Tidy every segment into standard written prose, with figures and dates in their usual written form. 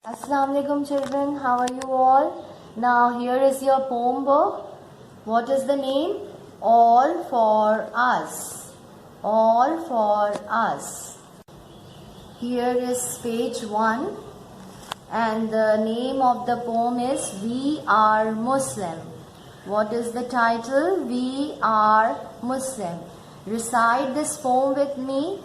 Assalamu alaikum children, how are you all? Now here is your poem book. What is the name? All for Us. All for Us. Here is page 1 and the name of the poem is We Are Muslim. What is the title? We Are Muslim. Recite this poem with me.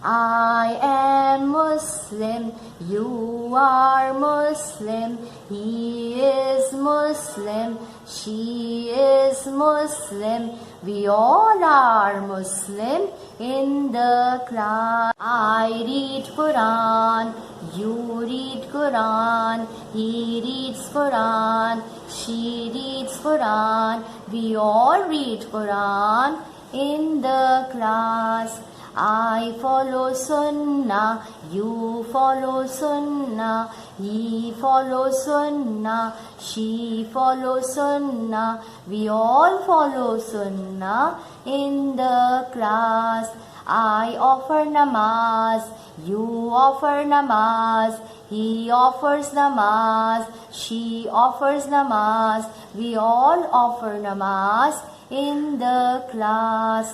I am Muslim, you are Muslim, he is Muslim, she is Muslim, we all are Muslim in the class. I read Quran, you read Quran, he reads Quran, she reads Quran, we all read Quran in the class. I follow Sunnah, you follow Sunnah, he follows Sunnah, she follows Sunnah, we all follow Sunnah in the class. I offer namaz, you offer namaz, he offers namaz, she offers namaz, we all offer namaz in the class.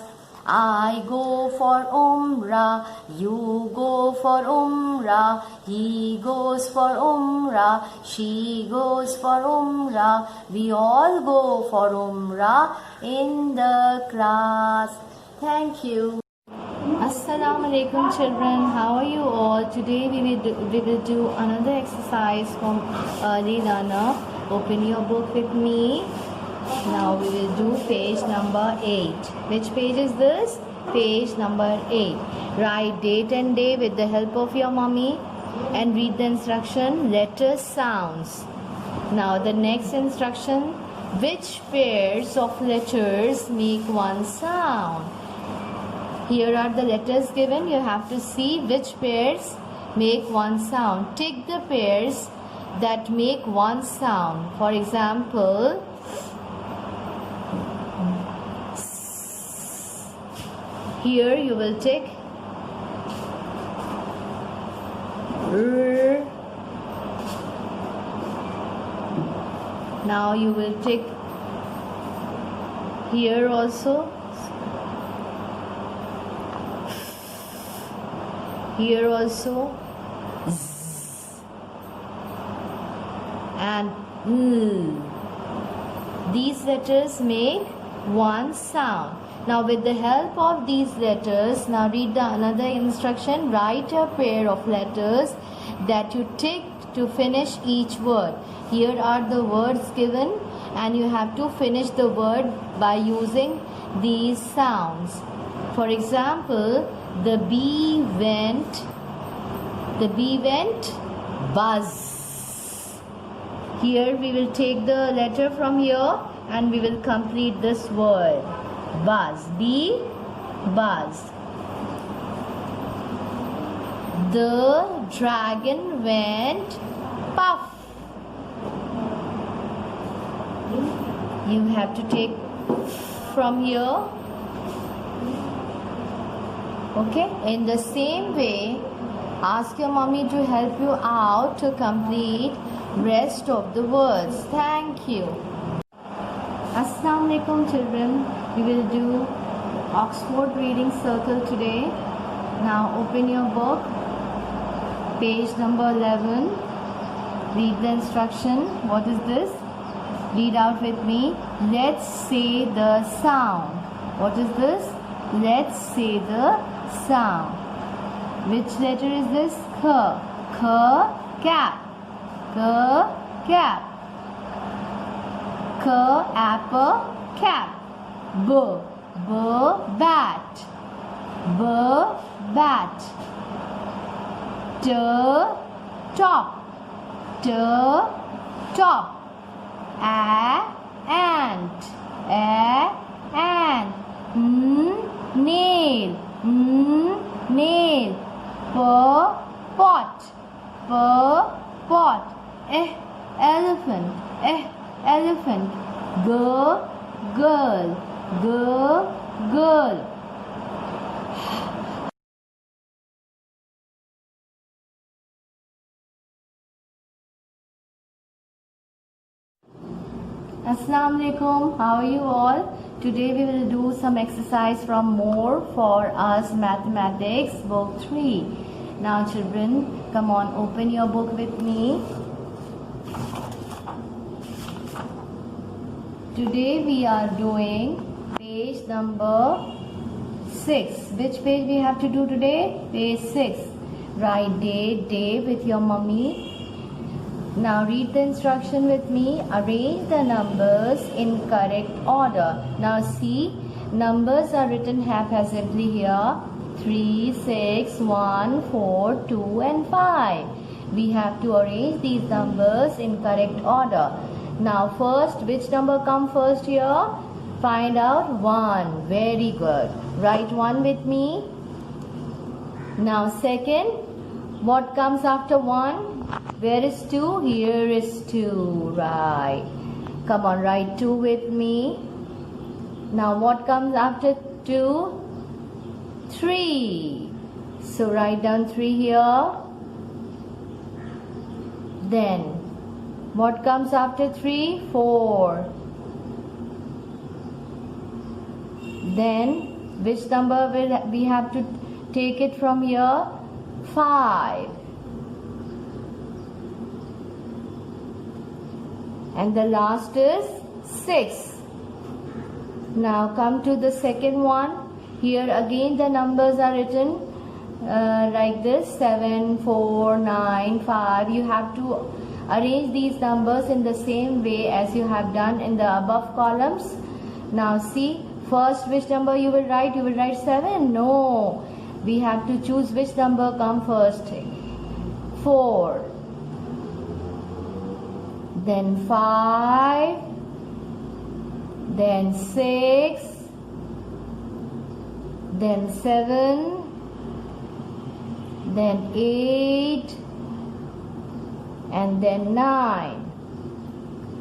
I go for Umrah, you go for Umrah, he goes for Umrah, she goes for Umrah, we all go for Umrah in the class. Thank you. Assalamu alaikum children, how are you all? Today we will do another exercise from early learner. Open your book with me. Now we will do page number 8. Which page is this? Page number 8. Write date and day with the help of your mommy and read the instruction letters sounds. Now the next instruction, which pairs of letters make one sound? Here are the letters given. You have to see which pairs make one sound. Tick the pairs that make one sound. For example, here you will tick R. Now you will tick here also, here also, Z, and L. These letters make one sound. Now with the help of these letters, now read the another instruction. Write a pair of letters that you ticked to finish each word. Here are the words given and you have to finish the word by using these sounds. For example, the bee went buzz. Here we will take the letter from here and we will complete this word. Buzz, bee, buzz. The dragon went puff. You have to take from here. Okay, in the same way, ask your mommy to help you out to complete rest of the words. Thank you. Assalamu alaikum children, we will do Oxford Reading Circle today. Now open your book, page number 11. Read the instruction. What is this? Read out with me. Let's say the sound. What is this? Let's say the sound. Which letter is this? K. K, cap. K, cap. K, apple, cap. B, bat. B, bat. T, top. T, top. A, ant. A, ant. Nail. Nail. P, pot. P, pot. Elephant. Elephant. Girl. Girl. Assalamu alaikum. How are you all? Today we will do some exercise from More for Us Mathematics Book 3. Now children, come on, open your book with me. Today we are doing page number 6. Which page we have to do today? Page 6. Write day with your mummy. Now read the instruction with me. Arrange the numbers in correct order. Now see, numbers are written haphazardly here. 3, 6, 1, 4, 2 and 5. We have to arrange these numbers in correct order. Now first, which number come first here? Find out. 1. Very good. Write 1 with me. Now second, what comes after 1? Where is 2? Here is 2. Right. Come on, write 2 with me. Now what comes after 2? 3. So write down 3 here. Then what comes after 3? 4. Then which number will we have to take it from here? 5. And the last is 6. Now come to the second one. Here again the numbers are written like this: 7, 4, 9, 5. You have to arrange these numbers in the same way as you have done in the above columns. Now see, first which number you will write? You will write 7? No. We have to choose which number come first. 4. Then 5, then 6, then 7, then 8, and then 9.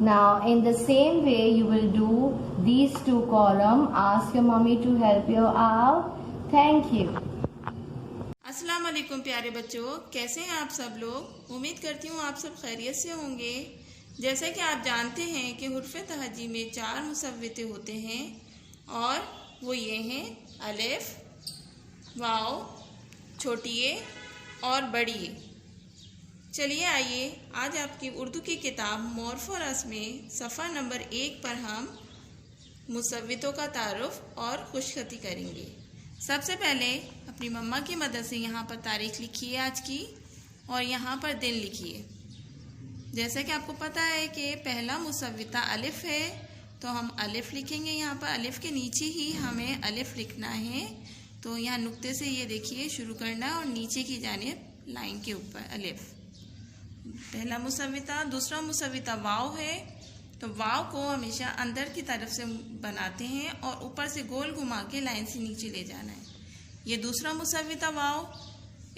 Now in the same way you will do these 2 columns. Ask your mommy to help you out. Thank you. अस्सलाम वालेकुम प्यारे बच्चों, कैसे हैं आप सब लोग? उम्मीद करती हूँ आप सब खैरियत से होंगे। जैसा कि आप जानते हैं कि हुर्फ़ तहजी में 4 मुसव्विते होते हैं और वो ये हैं: अलिफ, वाव, छोटी ए और बड़ी ए। चलिए आइए आज आपकी उर्दू की किताब मोर फॉर अस में सफ़ा नंबर 1 पर हम मुसव्वितों का तारुफ और खुशखती करेंगे। सबसे पहले अपनी मम्मा की मदद से यहाँ पर तारीख लिखिए आज की, और यहाँ पर दिन लिखिए। जैसा कि आपको पता है कि पहला मुसव्विता अलिफ है, तो हम अलिफ लिखेंगे। यहाँ पर अलिफ के नीचे ही हमें अलिफ लिखना है। तो यहाँ नुक्ते से ये देखिए शुरू करना और नीचे की जानिब लाइन के ऊपर अलिफ, पहला मुसव्विता। दूसरा मुसव्विता वाव है, तो वाव को हमेशा अंदर की तरफ से बनाते हैं और ऊपर से गोल घुमा के लाइन से नीचे ले जाना है। ये दूसरा मुसव्विता वाव।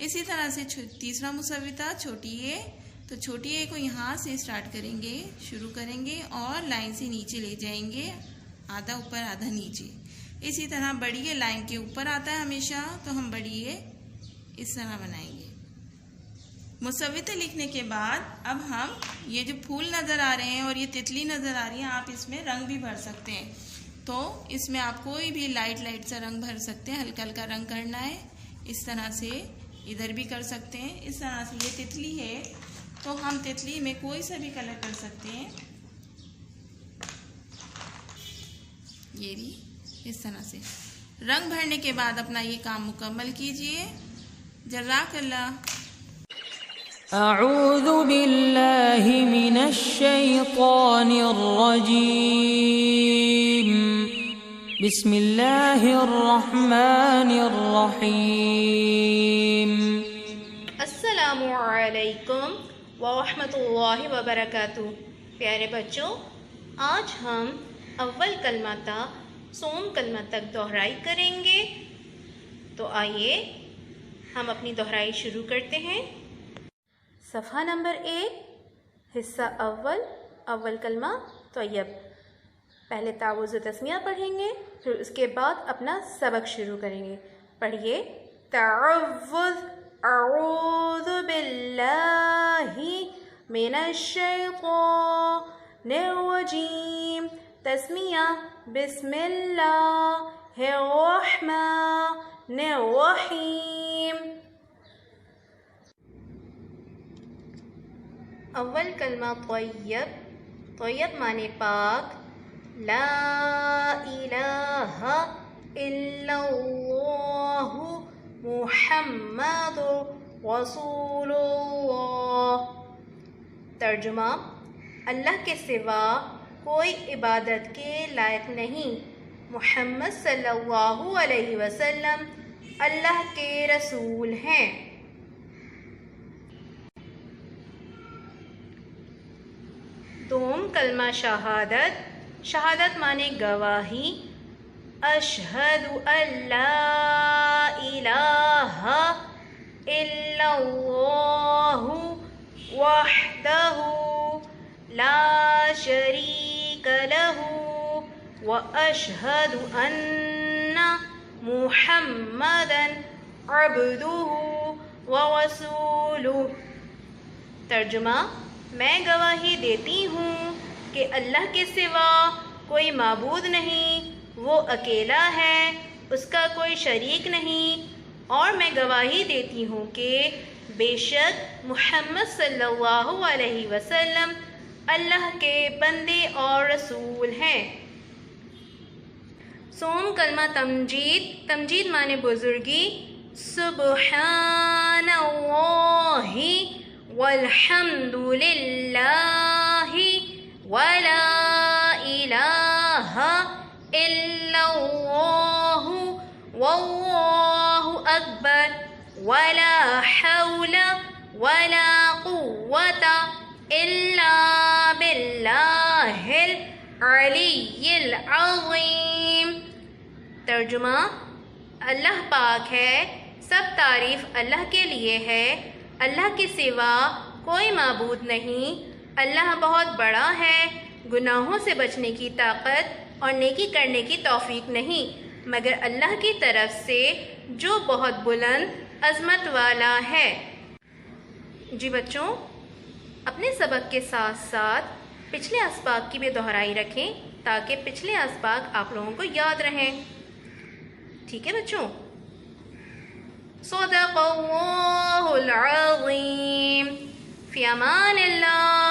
इसी तरह से तीसरा मुसव्विता छोटी ए, तो छोटी ए को यहाँ से स्टार्ट करेंगे, शुरू करेंगे और लाइन से नीचे ले जाएंगे, आधा ऊपर आधा नीचे। इसी तरह बड़ी ए लाइन के ऊपर आता है हमेशा, तो हम बड़ी ए इस तरह बनाएंगे। मुसव्विते लिखने के बाद अब हम ये जो फूल नज़र आ रहे हैं और ये तितली नज़र आ रही है, आप इसमें रंग भी भर सकते हैं। तो इसमें आप कोई भी लाइट सा रंग भर सकते हैं, हल्का हल्का रंग करना है। इस तरह से इधर भी कर सकते हैं। इस तरह से ये तितली है, तो हम तितली में कोई सा भी कलर कर सकते हैं। ये भी इस तरह से रंग भरने के बाद अपना ये काम मुकम्मल कीजिए। जज़ाकल्लाह। أعوذ بالله من الشيطان الرجيم بسم الله الرحمن الرحيم السلام علیکم ورحمۃ اللہ وبرکاتہ۔ پیارے بچوں، آج ہم اول کلمہ تا سوم کلمہ تک دہرائی کریں گے۔ تو آئیے ہم اپنی دہرائی شروع کرتے ہیں۔ صفحہ نمبر 1، حصہ اول کلمہ طیب۔ پہلے تعوذ و تسمیہ پڑھیں گے، پھر اس کے بعد اپنا سبق شروع کریں گے۔ پڑھیے: تعوذ، اعوذ باللہ من الشیطان، الرجیم. تسمیہ بسم اللہ الرحمن الرحیم. اول کلمہ طیب. طیب معنی پاک. لا الہ الا اللہ محمد رسول اللہ. ترجمہ: اللہ کے سوا کوئی عبادت کے لائق نہیں، محمد صلی اللہ علیہ وسلم اللہ کے رسول ہیں. دوم کلمہ شہادت. شہادت معنی گواہی. اشہد ان لا الہ الا اللہ وحدہ لا شریک لہ واشہد ان محمدا عبدہ ورسولہ. ترجمہ: میں گواہی دیتی ہوں کہ اللہ کے سوا کوئی معبود نہیں، وہ اکیلا ہے، اس کا کوئی شریک نہیں، اور میں گواہی دیتی ہوں کہ بے شک محمد صلی اللہ علیہ وسلم اللہ کے بندے اور رسول ہیں. سوم کلمہ تمجید. تمجید معنی بزرگی. سبحان اللہ والحمد للہ ولا الہ الا اللہ واللہ اکبر ولا حول ولا قوة الا باللہ العلی العظیم. ترجمہ: اللہ پاک ہے، سب تعریف اللہ کے لیے ہے، اللہ کے سوا کوئی معبود نہیں، اللہ بہت بڑا ہے، گناہوں سے بچنے کی طاقت اور نیکی کرنے کی توفیق نہیں مگر اللہ کی طرف سے جو بہت بلند عظمت والا ہے. جی بچوں، اپنے سبق کے ساتھ ساتھ پچھلے اسباق کی بھی دہرائی رکھیں تاکہ پچھلے اسباق آپ لوگوں کو یاد رہیں. ٹھیک ہے بچوں؟ صدق اللہ العظیم. فی امان اللہ.